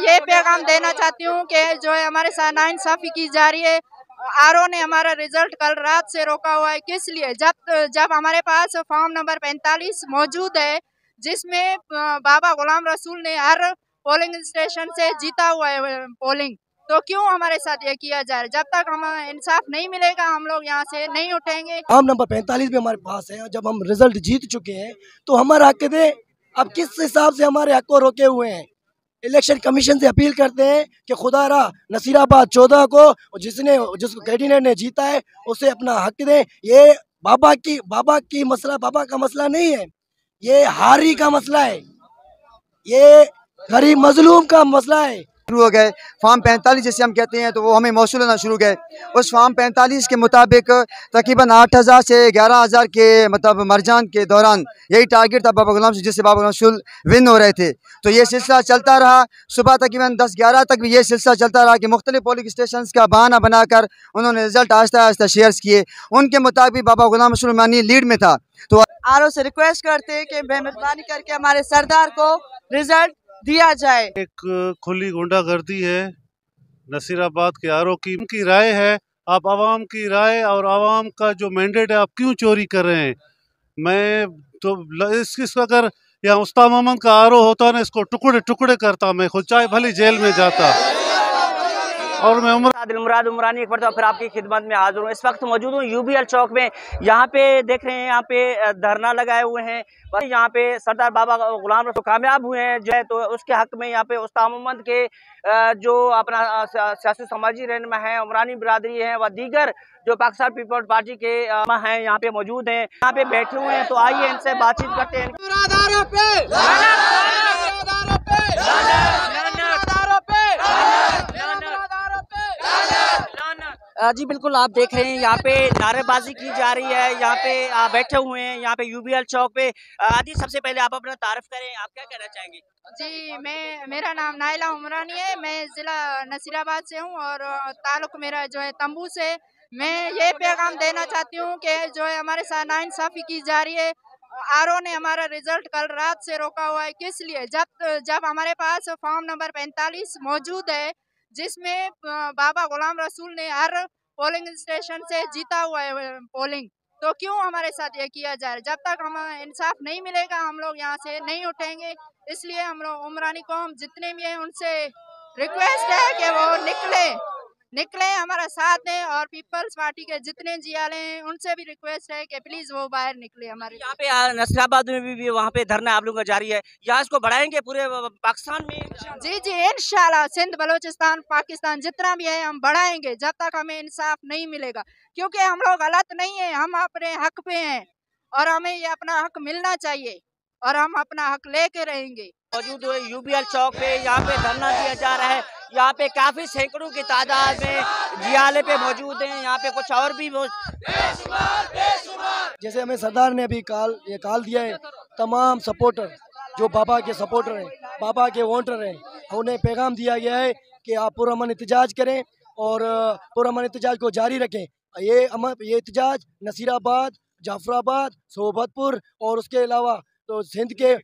ये पैगाम देना चाहती हूँ कि जो है हमारे साथ नाइंसाफी की जा रही है। आरओ ने हमारा रिजल्ट कल रात से रोका हुआ है। किस लिए? जब हमारे पास फॉर्म नंबर 45 मौजूद है, जिसमें बाबा गुलाम रसूल ने हर पोलिंग स्टेशन से जीता हुआ है पोलिंग, तो क्यों हमारे साथ ये किया जा रहा है? जब तक हमें इंसाफ नहीं मिलेगा हम लोग यहाँ से नहीं उठेंगे। फॉर्म नंबर 45 भी हमारे पास है। जब हम रिजल्ट जीत चुके हैं तो हमारा हक दे। अब किस हिसाब से हमारे हक को रोके हुए हैं? इलेक्शन कमीशन से अपील करते हैं कि खुदारा नसीराबाद 14 को जिसको कैंडिडेट ने जीता है उसे अपना हक दें। ये बाबा का मसला नहीं है, ये हारी का मसला है, ये गरीब मजलूम का मसला है। शुरू हो गए फॉर्म 45 जैसे हम कहते हैं, तो वो हमें मौसूल होना शुरू गए। उस फॉर्म 45 के मुताबिक तकरीबन 8000 से 11000 के मतलब मरजान के दौरान यही टारगेट था बाबा गुलाम रसूल, जिससे बाबा गुलाम रसूल विन हो रहे थे। तो ये सिलसिला चलता रहा, सुबह तकरीबन 10-11 तक भी ये सिलसिला चलता रहा कि मुख्तलिफ पोलिंग स्टेशन का बहाना बनाकर उन्होंने रिजल्ट आहिस्ता आहिस्ता शेयर किए। उनके मुताबिक बाबा गुलाम रसूल मानी लीड में था। तो आरओ से रिक्वेस्ट करते हैं कि मेहरबानी करके हमारे सरदार को रिजल्ट दिया जाए। एक खुली गुंडागर्दी है नसीराबाद के आरओ की। उनकी राय है, आप आवाम की राय और आवाम का जो मैंडेट है आप क्यों चोरी कर रहे हैं? मैं तो इसकी अगर यहाँ उस्ताद मोहम्मद का आरओ होता ना, इसको टुकड़े टुकड़े करता, मैं खुद चाहे भली जेल में जाता। और मैं मुराद उमरानी एक बार तो फिर आपकी खिदमत में हाजिर हूँ। इस वक्त मौजूद हूँ यूबीएल चौक में। यहाँ पे देख रहे हैं, यहाँ पे धरना लगाए हुए हैं। यहाँ पे सरदार बाबा गुलाम रसूल कामयाब हुए हैं जो है, तो उसके हक में यहाँ पे उस्ताद मोहम्मद के जो अपना सियासी समाजी रहनुमा है, उमरानी बिरादरी है व दीगर जो पाकिस्तान पीपल्स पार्टी के हैं यहाँ पे मौजूद हैं, यहाँ पे बैठे हुए हैं। तो आइए इनसे बातचीत करते हैं। जी बिल्कुल, आप देख रहे हैं यहाँ पे नारेबाजी की जा रही है। यहाँ पे बैठे हुए हैं यहाँ पे यूबीएल चौक पे। आदि सबसे पहले आप अपना तारीफ करें, आप क्या कहना चाहेंगे? जी, मेरा नाम नाइला उमरानी है, मैं ज़िला नसीराबाद से हूँ और ताल्लुक़ मेरा जो है तंबू से। मैं ये पैगाम देना चाहती हूँ कि जो है हमारे साथ नाइंसाफ़ी की जा रही है। आरओ ने हमारा रिजल्ट कल रात से रोका हुआ है। किस लिए? जब हमारे पास फॉर्म नंबर 45 मौजूद है, जिसमें बाबा गुलाम रसूल ने हर पोलिंग स्टेशन से जीता हुआ है पोलिंग, तो क्यों हमारे साथ ये किया जा रहा है? जब तक हमें इंसाफ नहीं मिलेगा हम लोग यहाँ से नहीं उठेंगे। इसलिए हम लोग उमरानी कौम जितने भी हैं उनसे रिक्वेस्ट है कि वो निकले हमारा साथ दें, और पीपल्स पार्टी के जितने जियाले हैं उनसे भी रिक्वेस्ट है कि प्लीज वो बाहर निकले हमारे। यहाँ पे नसीराबाद में भी वहाँ पे धरना आप लोगों का जारी है, यहाँ इसको बढ़ाएंगे पूरे पाकिस्तान में? जी इंशाल्लाह, सिंध बलोचिस्तान पाकिस्तान जितना भी है हम बढ़ाएंगे जब तक हमें इंसाफ नहीं मिलेगा, क्योंकि हम लोग गलत नहीं है, हम अपने हक पे हैं और हमें ये अपना हक मिलना चाहिए और हम अपना हक लेके रहेंगे। मौजूद हुए यूबीएल चौक पे, यहाँ पे धरना दिया जा रहा है। यहाँ पे काफी सैकड़ों की तादाद में जियाले पे मौजूद हैं। यहाँ पे कुछ और भी जैसे हमें सरदार ने अभी कॉल दिया है, तमाम सपोर्टर जो बाबा के सपोर्टर हैं, बाबा के वोटर हैं, उन्हें पैगाम दिया गया है कि आप पुरअमन एहतजाज करें और पुरअमन एहतजाज को जारी रखें। ये एहतजाज नसीराबाद, जाफराबाद, सोबतपुर और उसके अलावा तो सिंध के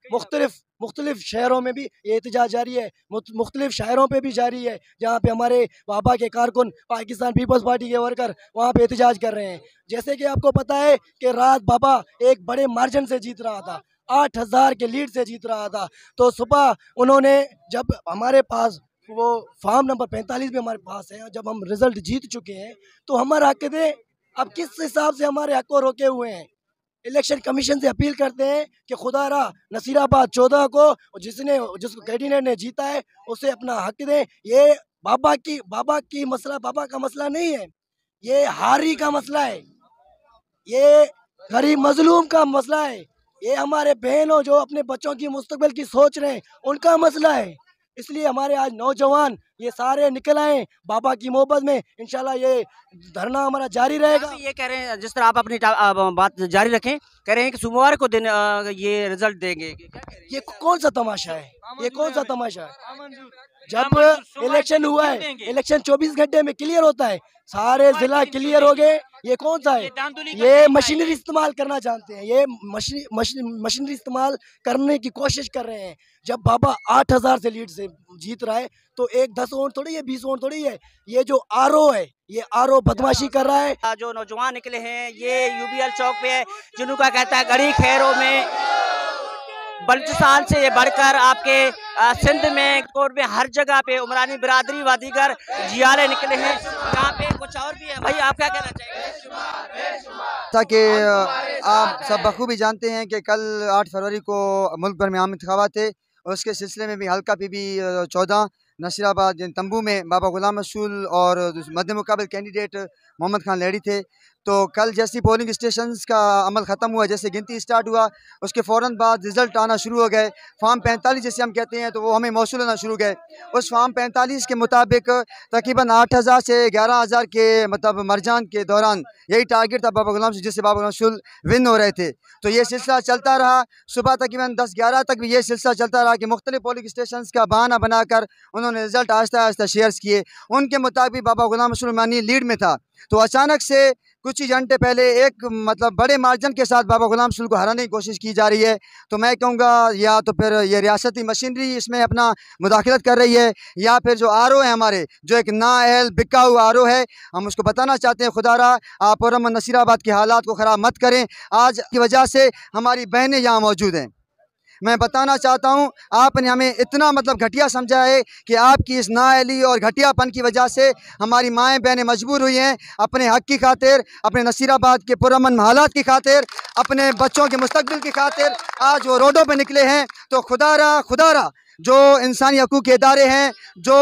मुख्तलिफ शहरों में भी ये एहतजाज जारी है, मुख्तलिफ शहरों पे भी जारी है, जहाँ पे हमारे बाबा के कारकुन पाकिस्तान पीपल्स पार्टी के वर्कर वहाँ पे एहतजाज कर रहे हैं। जैसे कि आपको पता है कि रात बाबा एक बड़े मार्जिन से जीत रहा था, 8000 के लीड से जीत रहा था। तो सुबह उन्होंने, जब हमारे पास वो फॉर्म नंबर 45 भी हमारे पास है, जब हम रिजल्ट जीत चुके हैं तो हमारा हक दे। अब किस हिसाब से हमारे हक को रोके हुए हैं? इलेक्शन कमीशन से अपील करते हैं कि खुदारा नसीराबाद 14 को जिसको कैंडिडेट ने जीता है उसे अपना हक दें। ये बाबा का मसला नहीं है, ये हारी का मसला है, ये गरीब मजलूम का मसला है, ये हमारे बहनों जो अपने बच्चों की मुस्तकबिल की सोच रहे हैं उनका मसला है। इसलिए हमारे आज नौजवान ये सारे निकल आए बाबा की मोहब्बत में। इंशाल्लाह ये धरना हमारा जारी रहेगा। ये कह रहे हैं, जिस तरह आप अपनी बात जारी रखें, कह रहे हैं कि सोमवार को दिन ये रिजल्ट देंगे। ये कौन सा तमाशा है? ये कौन सा तमाशा है? जब इलेक्शन हुआ है, इलेक्शन 24 घंटे में क्लियर होता है, सारे जिला क्लियर हो गए। ये कौन सा है? ये मशीनरी इस्तेमाल करना जानते हैं, ये मशीनरी इस्तेमाल करने की कोशिश कर रहे हैं। जब बाबा 8000 से लीड से जीत रहा है तो एक 10 वोट थोड़ी है, 20 वोट थोड़ी है। ये जो आरओ है, ये आरओ बदमाशी कर रहा है। जो नौजवान निकले हैं ये यूबीएल चौक पे है, जिन्हों का कहता है गड़ी खैरों में बलूचिस्तान से ये बढ़कर आपके सिंध में, कोट में, हर जगह पे उमरानी बिरादरी व दीगर जियारे निकले हैं। यहाँ पे कुछ और भी है। भाई आप क्या कहना चाहेंगे? ताकि आप सब बखूबी जानते हैं कि कल 8 फरवरी को मुल्क भर में आम इंतखाबात थे, और उसके सिलसिले में भी हल्का पीबी 14 नसीराबाद तंबू में बाबा गुलाम रसूल और मद्दे मुकाबल कैंडिडेट मोहम्मद खान लहड़ी थे। तो कल जैसी पोलिंग स्टेशंस का अमल ख़त्म हुआ, जैसे गिनती स्टार्ट हुआ, उसके फ़ौरन बाद रिज़ल्ट आना शुरू हो गए। फार्म 45 जैसे हम कहते हैं तो वो हमें मौसूल होना शुरू गए। उस फार्म 45 के मुताबिक तकरीबन 8000 से 11000 के मतलब मरजान के दौरान यही टारगेट था बाबा गुलाम, जिससे बाबा गुलाम रसूल विन हो रहे थे। तो ये सिलसिला चलता रहा, सुबह तकरीबन 10-11 तक भी ये सिलसिला चलता रहा कि मुख्तलिफ पोलिंग स्टेशन का बहाना बनाकर उन्होंने रिज़ल्ट आहिस्ता आहिस्ता शेयर्स किए। उनके मुताबिक बाबा गुलाम रसूल उमरानी लीड में था। तो अचानक से कुछ ही घंटे पहले एक मतलब बड़े मार्जिन के साथ बाबा गुलाम रसूल को हराने की कोशिश की जा रही है। तो मैं कहूँगा या तो फिर ये रियासती मशीनरी इसमें अपना मुदाखलत कर रही है, या फिर जो आरओ है हमारे, जो एक नाअहल बिका हुआ आरओ है, हम उसको बताना चाहते हैं खुदारा आप पुरअमन नसीराबाद के हालात को ख़राब मत करें। आज की वजह से हमारी बहनें यहाँ मौजूद हैं। मैं बताना चाहता हूँ आपने हमें इतना मतलब घटिया समझा है कि आपकी इस नाअहली और घटियापन की वजह से हमारी माएँ बहनें मजबूर हुई हैं अपने हक़ की खातिर, अपने नसीराबाद के पुरअमन हालात की खातिर, अपने बच्चों के मुस्तकबिल की खातिर आज वो रोडों पे निकले हैं। तो खुदारा जो इंसानी हकूक़ के इदारे हैं, जो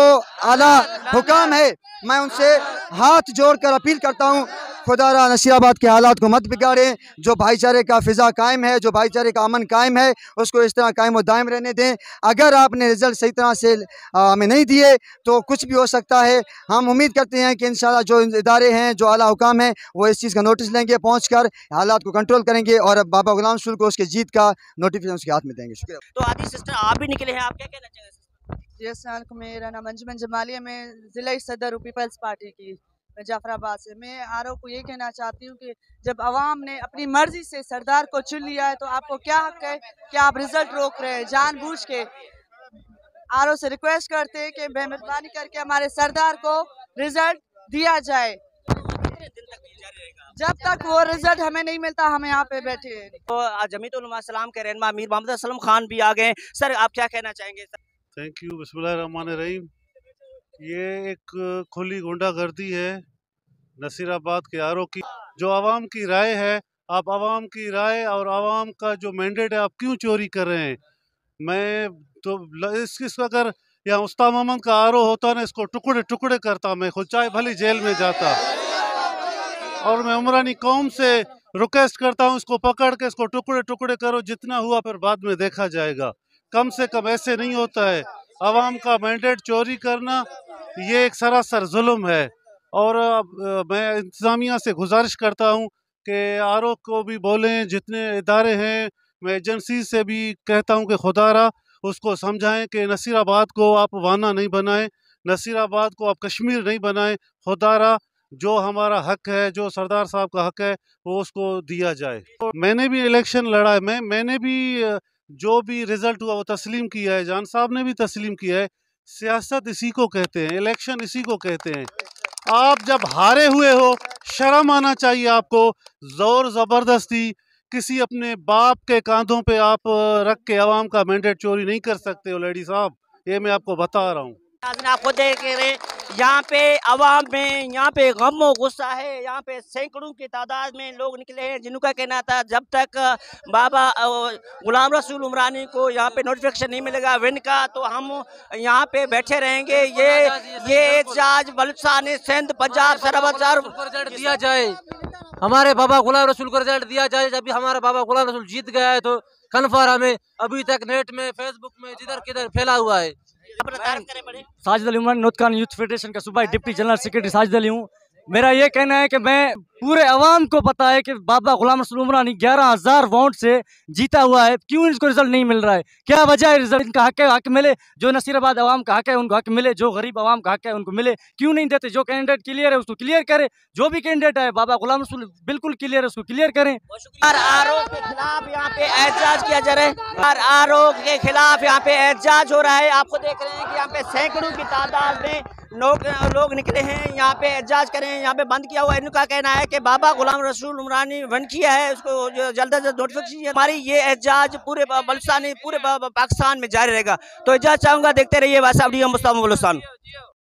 आला हुकाम है, मैं उनसे हाथ जोड़कर अपील करता हूँ खुदारा नसीराबाद के हालात को मत बिगाड़ें। जो भाईचारे का फ़िज़ा कायम है, जो भाईचारे का अमन कायम है, उसको इस तरह कायम व दायम रहने दें। अगर आपने रिज़ल्ट सही तरह से हमें नहीं दिए तो कुछ भी हो सकता है। हम उम्मीद करते हैं कि इंशाल्लाह जो इदारे हैं, जो आला हुकाम हैं, वो इस चीज़ का नोटिस लेंगे, पहुँचकर हालात को कंट्रोल करेंगे और बाबा गुलाम रसूल को उसके जीत का नोटिफिकेशन उसके हाथ में देंगे। शुक्रिया। तो आदि सिस्टर आप भी निकले हैं, आप क्या कहना चाहेंगे? जी, मेरा नाम अंजुमन जमालिया, मैं ज़िला सदर पीपल्स पार्टी की जाफराबाद से। मैं आरओ को ये कहना चाहती हूँ कि जब अवाम ने अपनी मर्जी से सरदार को चुन लिया है तो आपको क्या हक है कि आप रिजल्ट रोक रहे हैं जानबूझ के। आरओ से रिक्वेस्ट करते हैं कि मेहरबानी करके हमारे सरदार को रिजल्ट दिया जाए। जब तक वो रिजल्ट हमें नहीं मिलता हम यहाँ पे बैठे हैं। तो जमीयतुल उलमा इस्लाम के रहनुमा मीर मोहम्मद असलम खान भी आ गए। सर आप क्या कहना चाहेंगे? Thank you. बिस्मिल्लाहिर्रहमानिर्रहीम। ये एक खुली गुंडागर्दी है नसीराबाद के आरओ की। जो आवाम की राय है, आप आवाम की राय और आवाम का जो मैंडेट है आप क्यों चोरी कर रहे हैं? मैं तो इसका अगर यहाँ उस्ताद मोहम्मद का आरओ होता ना, इसको टुकड़े टुकड़े करता, मैं खुद चाहे भली जेल में जाता। और मैं उमरानी कौम से रिक्वेस्ट करता हूँ, इसको पकड़ के इसको टुकड़े टुकड़े करो, जितना हुआ फिर बाद में देखा जाएगा। कम से कम ऐसे नहीं होता है। आवाम का मैंडेट चोरी करना ये एक सरासर जुल्म है। और मैं इंतज़ामिया से गुजारिश करता हूँ कि आरओ को भी बोलें, जितने इदारे हैं, मैं एजेंसी से भी कहता हूँ कि खुदारा उसको समझाएं कि नसीराबाद को आप वाना नहीं बनाएं, नसीराबाद को आप कश्मीर नहीं बनाएं। खुदारा जो हमारा हक है, जो सरदार साहब का हक है, वो उसको दिया जाए। तो मैंने भी इलेक्शन लड़ा है, मैंने भी जो भी रिज़ल्ट हुआ वो तस्लीम किया है, जान साहब ने भी तस्लीम किया है। सियासत इसी को कहते हैं, इलेक्शन इसी को कहते हैं। आप जब हारे हुए हो, शर्म आना चाहिए आपको। ज़ोर ज़बरदस्ती किसी अपने बाप के कांधों पे आप रख के आवाम का मैंडेट चोरी नहीं कर सकते हो लेडी साहब, ये मैं आपको बता रहा हूँ। आप खुद देख रहे हैं यहाँ पे अवाम में यहाँ पे गम और गुस्सा है। यहाँ पे सैकड़ों की तादाद में लोग निकले हैं जिनका कहना था जब तक बाबा गुलाम रसूल उमरानी को यहाँ पे नोटिफिकेशन नहीं मिलेगा विन का, तो हम यहाँ पे बैठे रहेंगे। ये एहतजाज बलूचिस्तान, सिंध, पंजाब, सरहद रिजल्ट दिया जाए, हमारे बाबा गुलाम रसूल को रिजल्ट दिया जाए। जब भी हमारा बाबा गुलाम रसूल जीत गया है तो कन्फर्म है, अभी तक नेट में, फेसबुक में, जिधर किधर फैला हुआ है। साजिद अली उमरानी नॉर्थ कान यूथ फेडरेशन का सूबाई deputy general secretary Sajid Ali हूँ। मेरा ये कहना है कि मैं पूरे अवाम को पता है कि बाबा गुलाम रसूल उमरानी 11,000 वोट से जीता हुआ है, क्यों इसको रिजल्ट नहीं मिल रहा है, क्या वजह है रिजल्ट इनका हक है, हक मिले, जो नसीराबाद अवाम का हक है उनको हक मिले, जो गरीब अवाम का हक है उनको मिले, क्यों नहीं देते। जो कैंडिडेट क्लियर है उसको क्लियर करे, जो भी कैंडिडेट है बाबा गुलाम रसूल बिल्कुल क्लियर है उसको क्लियर करें। आरोप के खिलाफ यहाँ पे एहतजाज किया जा रहा है, आरोप के खिलाफ यहाँ पे एहतजाज हो रहा है। आपको देख रहे हैं कि यहाँ पे सैकड़ों की तादाद में लोग निकले हैं, यहाँ पे एहतजाज करें, यहाँ पे बंद किया हुआ है। इनका कहना है कि बाबा गुलाम रसूल उमरानी बंद किया है, उसको जल्द से जल्द नोटिफिकेशन। हमारी ये एहतजाज पूरे बलुचिस्तान पूरे पाकिस्तान में जारी रहेगा। तो एहतजाज चाहूँगा, देखते रहिए वासा वीडियो मुस्तफा बलुचिस्तान।